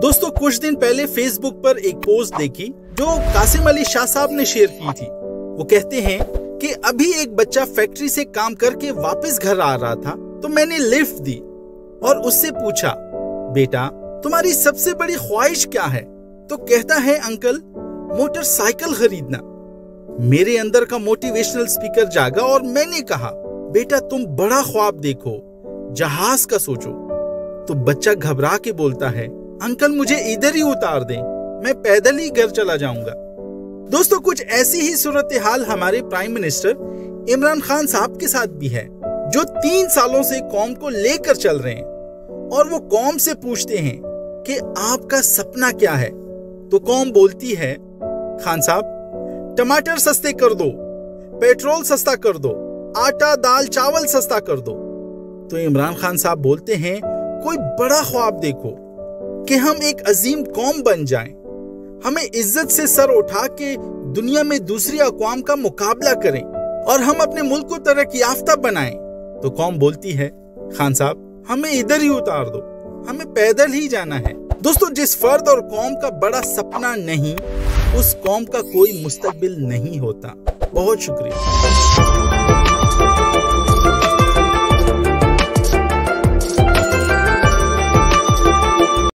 दोस्तों कुछ दिन पहले फेसबुक पर एक पोस्ट देखी जो कासिम अली शाह साहब ने शेयर की थी। वो कहते हैं कि अभी एक बच्चा फैक्ट्री से काम करके वापस घर आ रहा था तो मैंने लिफ्ट दी और उससे पूछा, बेटा तुम्हारी सबसे बड़ी ख्वाहिश क्या है? तो कहता है, अंकल मोटरसाइकिल खरीदना। मेरे अंदर का मोटिवेशनल स्पीकर जागा और मैंने कहा, बेटा तुम बड़ा ख्वाब देखो, जहाज का सोचो। तो बच्चा घबरा के बोलता है, अंकल मुझे इधर ही उतार दें, मैं पैदल ही घर चला जाऊंगा। दोस्तों कुछ ऐसी ही सूरत हाल हमारे प्राइम मिनिस्टर इमरान खान साहब के साथ भी है, जो 3 सालों से कौम को लेकर चल रहे हैं और वो कौम से पूछते हैं कि आपका सपना क्या है। तो कौम बोलती है, खान साहब टमाटर सस्ते कर दो, पेट्रोल सस्ता कर दो, आटा दाल चावल सस्ता कर दो। तो इमरान खान साहब बोलते हैं, कोई बड़ा ख्वाब देखो कि हम एक अजीम कौम बन जाएं, हमें इज्जत से सर उठा के दुनिया में दूसरी अक़वाम का मुकाबला करें और हम अपने मुल्क को तरक्की याफ्ता बनाएं। तो कौम बोलती है, खान साहब हमें इधर ही उतार दो, हमें पैदल ही जाना है। दोस्तों जिस फर्द और कौम का बड़ा सपना नहीं, उस कौम का कोई मुस्तकबिल नहीं होता। बहुत शुक्रिया।